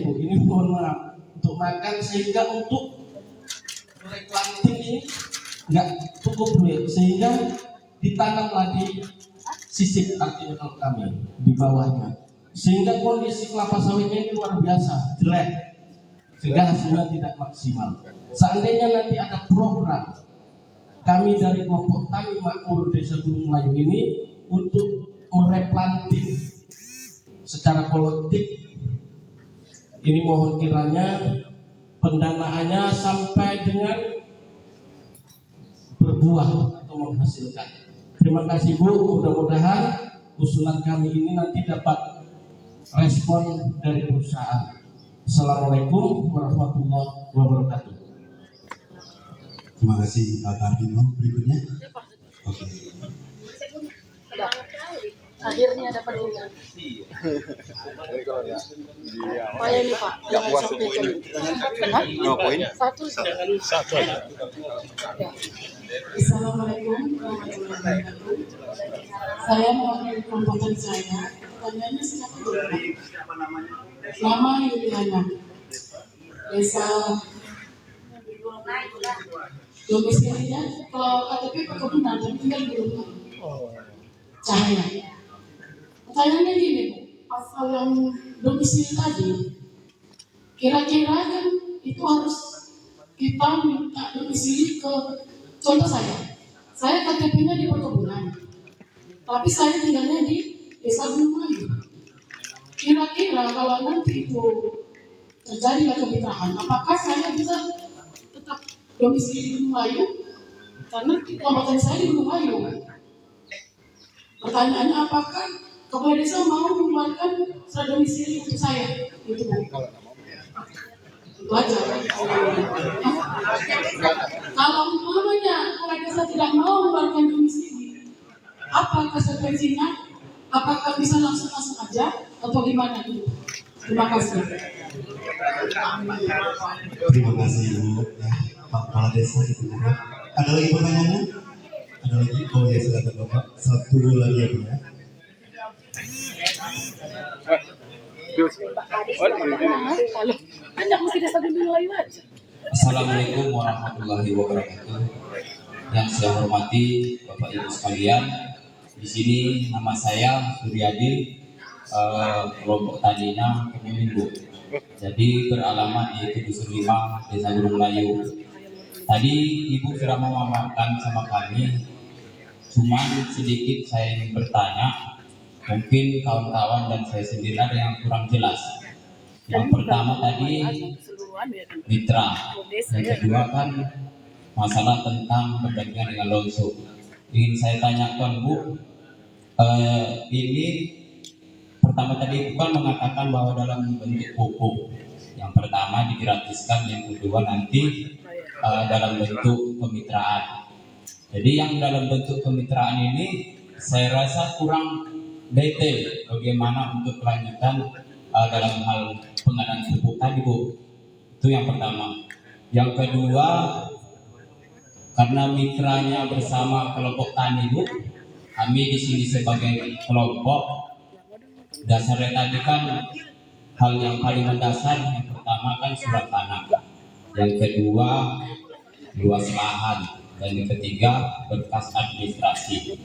Bu, ini mohon maaf untuk makan, sehingga untuk replanting ini nggak cukup duit, sehingga ditanam lagi sisip artificial kami di bawahnya, sehingga kondisi kelapa sawitnya ini luar biasa jelek, sehingga hasilnya tidak maksimal. Seandainya nanti ada program kami dari kelompok tani makmur Desa Gunung Melayu ini untuk mereplanting secara kolektif, ini mohon kiranya pendanaannya sampai dengan berbuah atau menghasilkan. Terima kasih Bu, mudah-mudahan usulan kami ini nanti dapat respon dari perusahaan. Assalamualaikum warahmatullahi wabarakatuh. Terima kasih Pak Kardino. Berikutnya. Oke. Akhirnya dapat dengar. Apa ini Pak? Yang puas poin. No poin. Satu. Satu. Assalamualaikum warahmatullahi wabarakatuh. Saya mewakili kelompok saya. Pertanyaannya siapa? Nama Yuliana. Desa domisilinya kalau KTP perkebunan dan tinggal di rumah. Cahaya. Pertanyaannya gini, pasal yang domisili tadi, kira-kira kan itu harus kita minta domisili ke, contoh saya KTP-nya di perkebunan, tapi saya tinggalnya di Desa Gunung Melayu. Kira-kira kalau nanti itu terjadilah kemitraan, apakah saya bisa tetap domisili di Gunung Melayu? Karena kelompok saya di Gunung Melayu. Pertanyaannya, apakah kepala desa mau mengeluarkan surat domisili untuk saya? Itu wajar. Kalau umpamanya kepala desa tidak mau mengeluarkan domisili, apa konsekuensinya? Apakah bisa langsung aja atau gimana? Terima kasih. Terima kasih Bu. Ya, Pak Kepala Desa itu. Ada lagi pertanyaannya? Ada lagi? Oh ya, silakan Bapak. Satu lagi ya Bu ya. Kalau banyak mesti Desa Gunung Melayu aja. Assalamualaikum warahmatullahi wabarakatuh. Yang saya hormati Bapak Ibu sekalian, di sini nama saya Suryadi, kelompok taninya Kemuning Bu. Jadi beralamat di Dusun 5, Desa Gunung Melayu. Tadi Ibu sudah memaparkan sama kami, cuman sedikit saya ingin bertanya, mungkin kawan-kawan dan saya sendiri ada yang kurang jelas. Yang pertama tadi mitra, yang kedua kan masalah tentang perdagangan dengan Lonsu. Ingin saya tanyakan Bu, ini pertama tadi bukan mengatakan bahwa dalam bentuk pupuk. Yang pertama digratiskan, yang kedua nanti dalam bentuk kemitraan. Jadi yang dalam bentuk kemitraan ini saya rasa kurang detail bagaimana untuk kelanjutan dalam hal pengadaan pupuk tadi Bu. Itu yang pertama. Yang kedua, karena mitranya bersama kelompok tani Bu, kami di sini sebagai kelompok, dasarnya tadi kan hal yang paling mendasar. Yang pertama kan surat tanah, yang kedua luas lahan, dan yang ketiga berkas administrasi.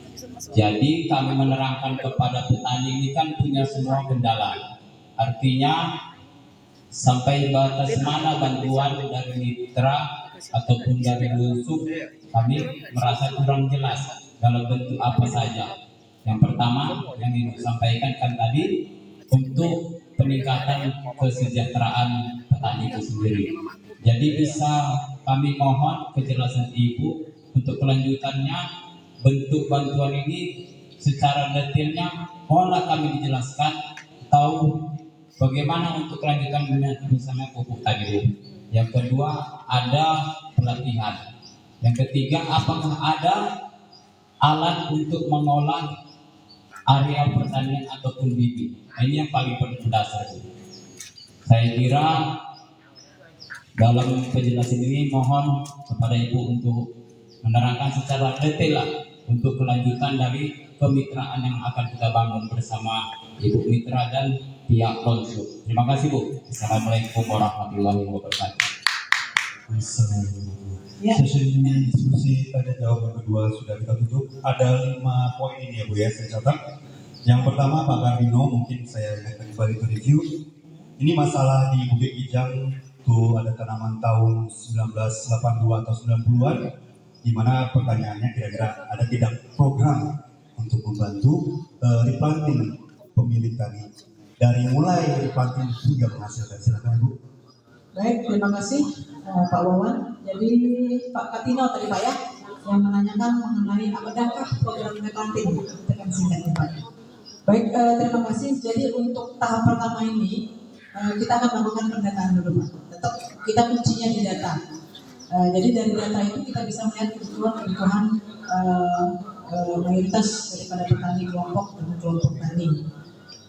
Jadi kami menerangkan kepada petani ini kan punya semua kendala. Artinya sampai batas mana bantuan dari mitra ataupun dari Lonsu, kami merasa kurang jelas dalam bentuk apa saja. Yang pertama yang ingin disampaikan kan tadi untuk peningkatan kesejahteraan petani itu sendiri. Jadi bisa kami mohon kejelasan Ibu untuk kelanjutannya, bentuk bantuan ini secara detailnya mohonlah kami dijelaskan, tahu bagaimana untuk kelanjutan misalnya pupuk tadi. Yang kedua ada pelatihan. Yang ketiga, apakah ada alat untuk mengolah area pertanian ataupun bibit. Ini yang paling mendasar. Saya kira dalam penjelasan ini mohon kepada Ibu untuk menerangkan secara detail lah untuk kelanjutan dari kemitraan yang akan kita bangun bersama Ibu Mitra dan pihak konsul. Terima kasih Bu. Assalamualaikum warahmatullahi wabarakatuh. Ya. Sesi diskusi tanya jawab yang kedua sudah kita tutup. Ada 5 poin ini ya Bu ya, saya catat. Yang pertama Pak Gardino, mungkin saya ingatkan kembali ke review. Ini masalah di Bukit Kijang tuh ada tanaman tahun 1982 atau 90-an, di mana pertanyaannya kira-kira ada tidak program untuk membantu replanting pemilik tani dari mulai replanting hingga menghasilkan. Silakan Bu. Baik, terima kasih Pak Wawan. Jadi Pak Katino tadi Pak ya, yang menanyakan mengenai adakah program replanting, tekan singkatnya Pak. Baik, terima kasih. Jadi untuk tahap pertama ini kita akan melakukan pendataan dulu Pak. Tetap kita kuncinya di data. Jadi dari data itu kita bisa melihat kebutuhan mayoritas daripada petani kelompok dan kelompok tani.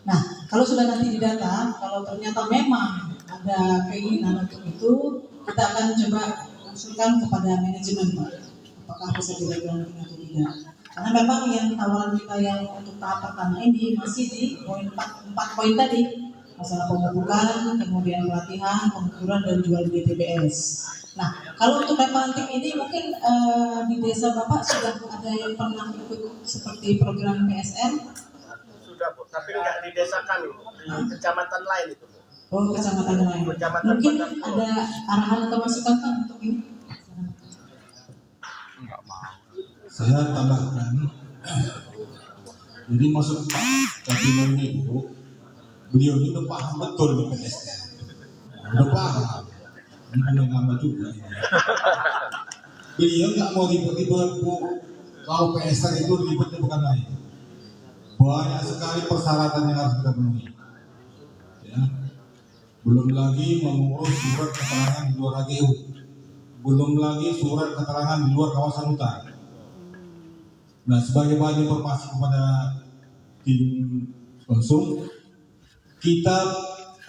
Nah, kalau sudah nanti di data, kalau ternyata memang ada keinginan untuk itu, kita akan coba usulkan kepada manajemen Pak, apakah bisa dilakukan atau tidak. Karena memang yang tawaran kita yang untuk tahap pertama ini masih di poin 4 poin tadi, masalah pemupukan, kemudian pelatihan, pengukuran dan jual BTBS. Nah, kalau untuk replanting ini mungkin di desa Bapak sudah ada yang pernah ikut seperti program PSM? Sudah Bu, tapi nggak di desa kami, di kecamatan lain itu Bu. Oh, kecamatan lain. Kecamatan Mungkin Padang. ada arahan atau masukan Pak untuk ini? Saya tambahkan, jadi maksud Pak Katino ini Bu, beliau ini udah paham betul di PSN, udah paham, ini lama juga. Beliau nggak mau ribet-ribet Bu, kalau PSN itu ribetnya bukan lain, banyak sekali persyaratan yang harus kita penuhi. Ya. Belum lagi mengurus surat keterangan di luar AGU, belum lagi surat keterangan di luar kawasan hutan. Nah, sebagai bahan informasi kepada tim konsum, kita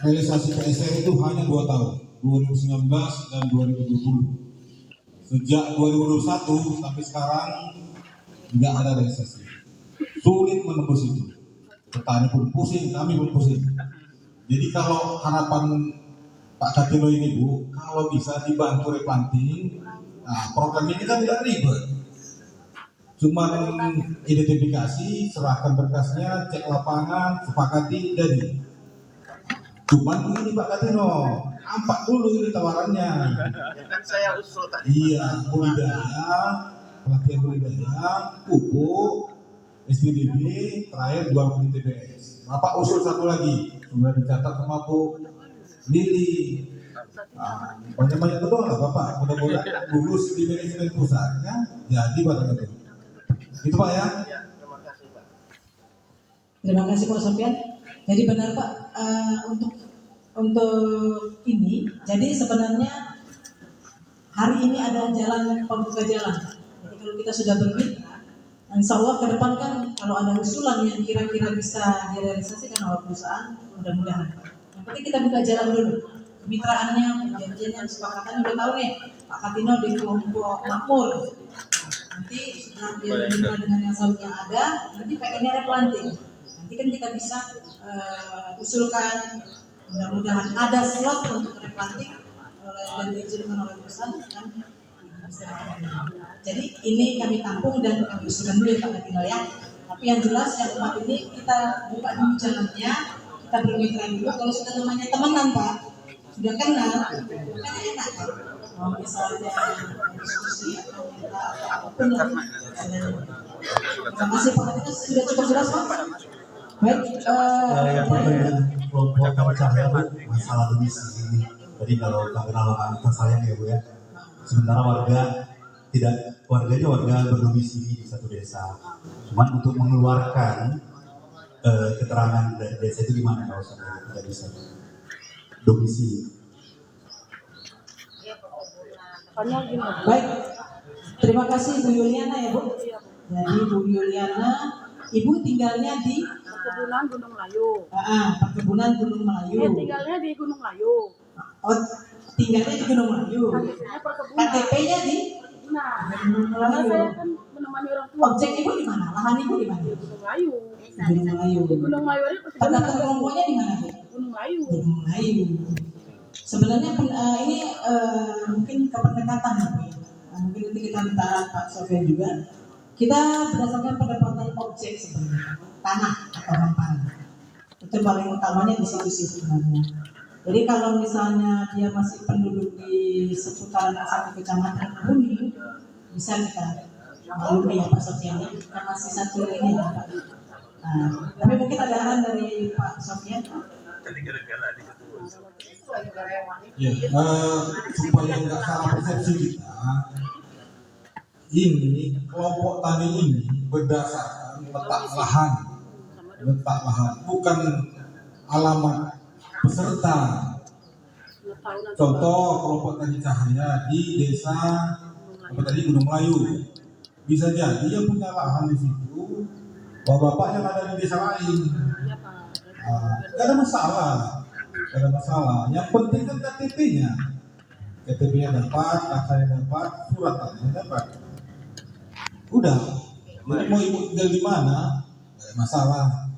realisasi PSR itu hanya 2 tahun, 2019 dan 2020. Sejak 2021 sampai sekarang nggak ada realisasi. Sulit menembus itu. Petani pun pusing, kami pun pusing. Jadi kalau harapan Pak Katino ini Bu, kalau bisa dibantu replanting, nah program ini kan tidak ribet. Cuma identifikasi, serahkan berkasnya, cek lapangan, sepakati, jadi. Cuman ini Pak Katino, nampak dulu ini tawarannya. Ya kan saya usul tadi. Iya, budidaya, pelatihan budidaya, pupuk, SPDB, terakhir jual beli TBS. Bapak usul satu lagi, sudah dicatat sama Bu Lili. Nah, banyak-banyak betul lah Bapak, mudah-mudahan lulus di manajemen perusahaannya, jadi barang itu. Itu Pak ya. Ya, terima kasih Pak. Terima kasih Pak Sofian. Jadi benar Pak, untuk ini, jadi sebenarnya hari ini ada jalan pembuka jalan. Jadi kalau kita sudah bermitra, insya Allah ke depan kan kalau ada usulan yang kira-kira bisa direalisasikan oleh perusahaan, mudah-mudahan. Yang penting kita buka jalan dulu. Kemitraannya, perjanjiannya, kesepakatannya udah tahu nih. Pak Katino di kelompok makmur. Nanti setelah dia bermitra dengan yang sawit yang ada, nanti pengennya replanting. Nanti kan kita bisa usulkan, mudah-mudahan ada slot untuk replanting dan diizinkan oleh perusahaan kan. Jadi ini kami tampung dan kami usulkan dulu ya Pak Katino ya. Tapi yang jelas yang tempat ini kita buka dulu jalannya, kita bermitra dulu. Kalau sudah namanya temenan Pak, sudah kenal, kan enak kan. Kalau misalnya diskusi atau minta apapun lah. Terima kasih Pak Katino, sudah cukup jelas Pak. Baik, Yang pertanyaan kelompok cahaya Bu, masalah domisili ini. Jadi kalau tak kenal tersayang ya Bu ya. Sementara warganya warga berdomisili di satu desa. Cuman untuk mengeluarkan keterangan dari desa itu gimana kalau sampai tidak bisa domisili? baik. Terima kasih Bu Yuliana ya Bu. Jadi Bu Yuliana, Ibu tinggalnya di Perkebunan Gunung Melayu. Perkebunan Gunung Melayu. Dia tinggalnya di Gunung Melayu. Oh, tinggalnya di Gunung Melayu. KTP-nya perkebunan. KTP-nya di Nah, Gunung karena Melayu. saya kan menemani orang tua. Objek ibu di mana? Lahan ibu di mana? Gunung Melayu. Gunung Melayu. Di Gunung Melayu ini Terdaftar kelompoknya di mana, Bu? Gunung Melayu. Gunung Melayu. Sebenarnya ini mungkin kependekatan ya, Bu, ya. Mungkin nanti kita minta Pak Sofian juga. Kita berdasarkan pendapatan objek sebenarnya, tanah atau hamparan. Itu paling utamanya di situ sih sebenarnya. Jadi kalau misalnya dia masih penduduk di seputaran satu kecamatan Bumi, bisa kita maklumi ya Pak Sofian, kita masih satu ini ya Pak. Nah, tapi mungkin ada arahan dari Pak Sofian. Ya, supaya nggak salah persepsi kita, ini kelompok tani ini berdasarkan letak lahan, bukan alamat peserta. Contoh kelompok tani cahaya di desa Gunung Melayu, bisa jadi dia punya lahan di situ, bapak-bapak yang ada di desa lain. Gak ada masalah. Yang penting kan KTP-nya. KTP-nya dapat, kakaknya dapat, surat tanahnya dapat. Udah. Jadi mau ibu tinggal di mana, gak ada masalah.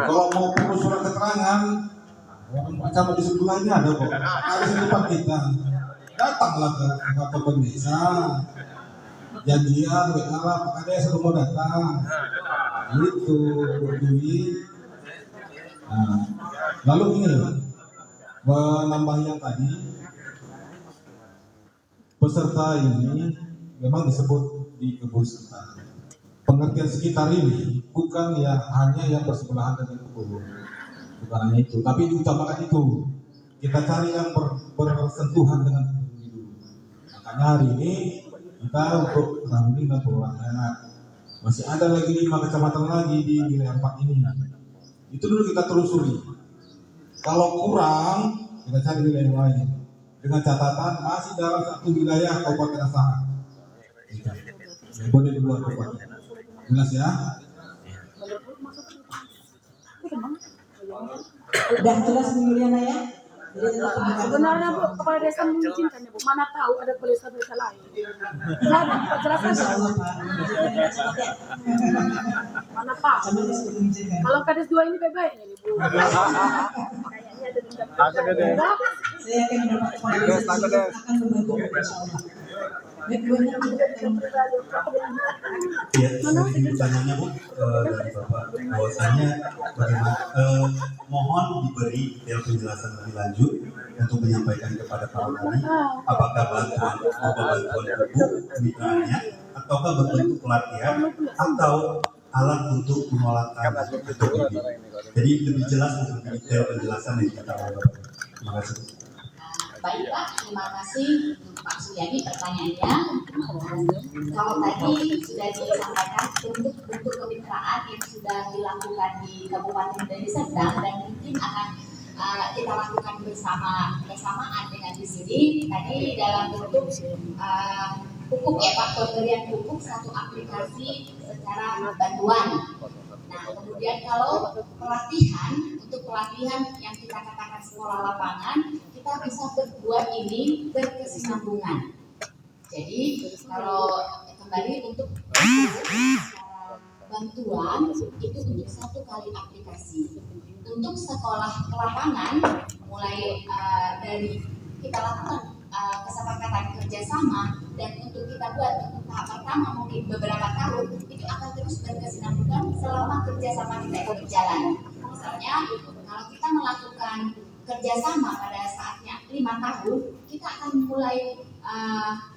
Kalau mau perlu surat keterangan, macam di sebelahnya ada kok. Harus di depan kita. Datanglah ke kantor desa. Janjian, WA lah, Pak Kades mau datang. Gitu, Dewi. Nah, lalu ini menambah yang tadi, peserta ini memang disebut di kebun sekitar. Pengertian sekitar ini bukan ya hanya yang bersebelahan dengan kebun, bukan hanya itu, tapi diutamakan itu. Kita cari yang bersentuhan dengan kebun itu. Makanya hari ini kita untuk Ramli dan Purwakarta masih ada lagi 5 kecamatan lagi di wilayah 4 ini. Itu dulu kita telusuri. Kalau kurang, kita cari wilayah lain. Dengan catatan masih dalam satu wilayah Kabupaten Asahan. Boleh di luar kabupaten. Jelas ya? Udah jelas Bu Yuliana ya? Jadi Sebenarnya Bu, kepala desa mengizinkan ya Bu. Mana tahu ada desa-desa lain. Tidak ada penjelasan. Insya Allah Pak. Mana Pak? Kalau kades 2 ini baik-baiknya nih Bu. Kayaknya ada dendam. Saya akan mendapat kepala akan membantu Insya Allah. Baik, Bu. Ya, seperti pertanyaannya Bu dari Bapak, bahwasanya bagaimana mohon diberi detail penjelasan lebih lanjut untuk menyampaikan kepada Pak Tani apakah bantuan pupuk kemitraannya ataukah berbentuk pelatihan atau alat untuk pengolahan atau bibit. Jadi lebih jelas untuk detail penjelasan yang kita lakukan. Terima kasih. Baik Pak, terima kasih Pak Suyadi pertanyaannya. Kalau tadi sudah disampaikan bentuk kemitraan yang sudah dilakukan di Kabupaten Deli Serdang dan mungkin akan kita lakukan bersamaan dengan di sini. Tadi dalam bentuk pupuk ya Pak, pemberian pupuk satu aplikasi secara bantuan. Nah, kemudian kalau untuk pelatihan yang kita katakan sekolah lapangan, kita bisa berbuat ini berkesinambungan. Jadi kalau kembali untuk bantuan itu untuk 1 kali aplikasi. Untuk sekolah lapangan mulai dari kita lakukan kesepakatan kerjasama dan untuk kita buat untuk tahap pertama mungkin beberapa tahun itu akan terus berkesinambungan selama kerjasama kita itu berjalan. Misalnya kalau kita melakukan kerjasama pada saatnya 5 tahun, kita akan mulai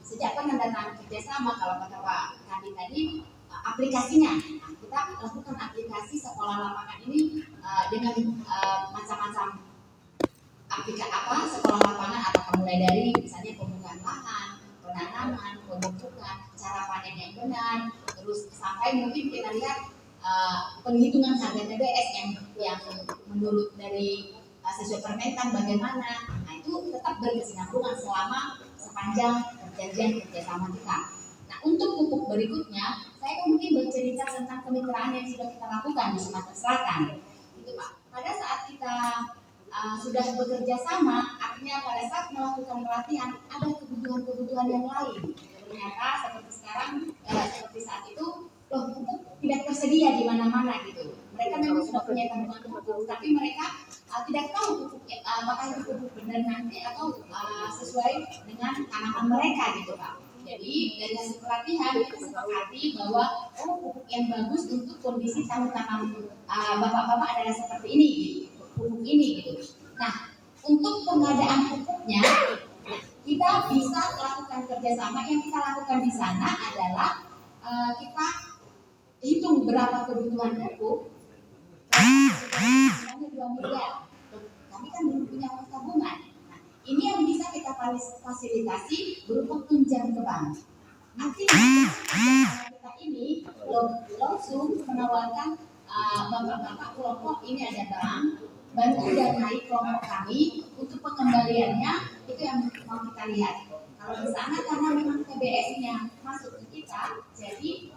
sejak penandatanganan kerjasama kalau kata Pak Kadi tadi aplikasinya. Kita lakukan aplikasi sekolah lapangan ini dengan macam-macam sekolah lapangan atau mulai dari misalnya pembukaan lahan, penanaman, pemupukan, cara panen yang benar, terus sampai mungkin kita lihat penghitungan harga TBS yang menurut dari sesuai permentan bagaimana. Nah itu tetap berkesinambungan selama sepanjang perjanjian kerjasama kita. Nah untuk pupuk berikutnya, saya mungkin bercerita tentang kemitraan yang sudah kita lakukan di Sumatera Selatan. Itu Pak, pada saat kita sudah bekerja sama, artinya pada saat melakukan pelatihan ada kebutuhan-kebutuhan yang lain. Ternyata seperti sekarang, seperti saat itu, loh pupuk tidak tersedia di mana-mana gitu. Mereka memang sudah punya tabungan pupuk, tapi mereka tidak tahu pupuk apakah itu pupuk benar nanti atau sesuai dengan tanaman mereka gitu Pak. Jadi dari hasil pelatihan kita sepakati bahwa pupuk yang bagus untuk kondisi tanam bapak-bapak adalah seperti ini gitu, pupuk ini gitu. Nah untuk pengadaan pupuknya kita bisa lakukan kerjasama. Yang kita lakukan di sana adalah kita hitung berapa kebutuhan pupuk. Sebenarnya 2 miliar. Kami kan belum punya uang tabungan. Nah, ini yang bisa kita fasilitasi berupa pinjam ke bank. Artinya kita ini langsung menawarkan bapak-bapak kelompok ini ada bank, bantu danai kelompok kami untuk pengembaliannya itu yang mau kita lihat. Kalau di sana karena memang TBS-nya masuk ke kita, jadi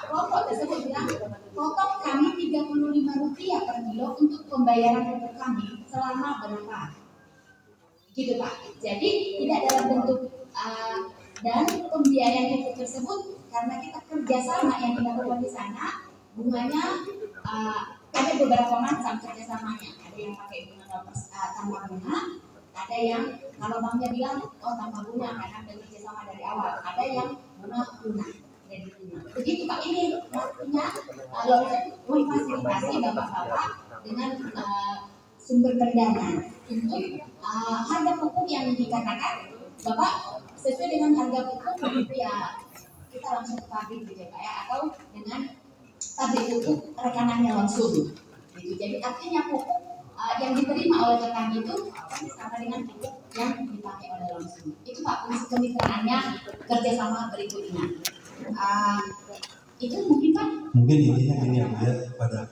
kelompok tersebut bilang potong kami Rp35 per kilo untuk pembayaran pupuk kami selama berapa, gitu Pak. Jadi tidak dalam bentuk dan pembiayaan pupuk tersebut karena kita kerjasama yang dilakukan di sana bunganya ada beberapa macam kerjasamanya. Ada yang pakai bunga tanpa bunga, ada yang kalau banknya bilang oh tanpa bunga karena ada kerjasama dari awal, ada yang bunga lunak. Begitu Pak, ini artinya memfasilitasi bapak-bapak dengan sumber pendanaan untuk harga pupuk yang dikatakan Bapak sesuai dengan harga pupuk ya kita langsung ke pabrik gitu ya Pak ya, atau dengan pabrik pupuk rekanannya langsung gitu. Jadi artinya pupuk yang diterima oleh petani itu sama dengan pupuk yang dipakai oleh langsung. Itu Pak fungsi kemitraannya kerjasama berikutnya. Itu mungkin Pak? Mungkin intinya ini ya Bu ya, pada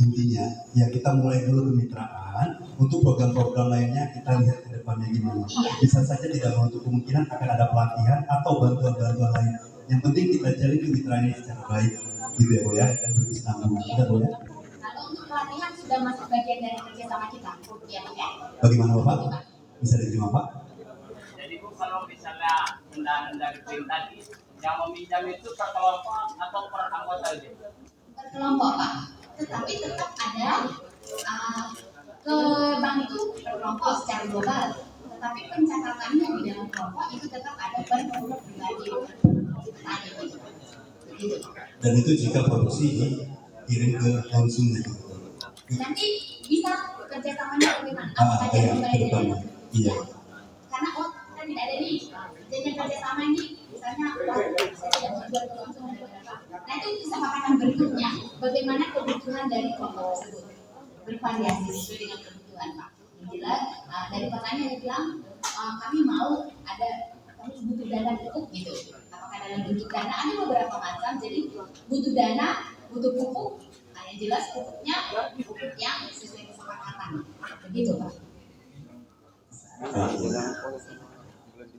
intinya ya kita mulai dulu kemitraan, untuk program-program lainnya kita lihat ke depannya gimana. Bisa saja tidak menutup kemungkinan akan ada pelatihan atau bantuan-bantuan lain. Yang penting kita jalin kemitraan ini secara baik gitu ya Bu ya, dan berkesinambungan. Sudah Bu ya? Kalau untuk pelatihan sudah masuk bagian dari kerjasama kita ya Pak ya? Bagaimana Bapak? Bisa diterima Pak? Jadi Bu kalau misalnya undangan dari tim tadi yang meminjam itu per kelompok atau per anggota aja? Per kelompok Pak, tetapi tetap ada ke bank itu per kelompok secara global, tetapi pencatatannya di dalam kelompok itu tetap ada per pribadi. Dan itu jika produksi dikirim ke konsumen. Nanti bisa kerjasamanya bagaimana? Iya. Karena kita tidak ada nih kerjasama ini. Misalnya, saya tidak menjual ke langsung ada berapa. Nah itu kesepakatan berikutnya, bagaimana kebutuhan dari kelompok tersebut bervariasi sesuai dengan kebutuhan Pak. Yang jelas dari petani yang bilang kami mau ada kami butuh dana pupuk gitu. Apakah dalam bentuk dana ada beberapa macam. Jadi butuh dana, butuh pupuk. Nah, yang jelas pupuknya pupuk yang sesuai kesepakatan. Begitu Pak.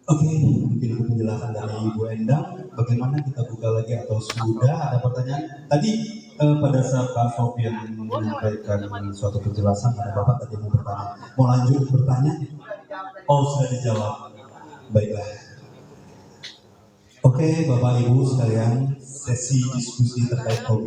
Oke, mungkin itu penjelasan dari Ibu Endang. Bagaimana kita buka lagi atau sudah ada pertanyaan? Tadi pada saat Pak Sofian menyampaikan suatu penjelasan, ada Bapak tadi mau bertanya. Mau lanjut bertanya? Oh, sudah dijawab. Baiklah. Oke, Bapak Ibu sekalian, sesi diskusi terkait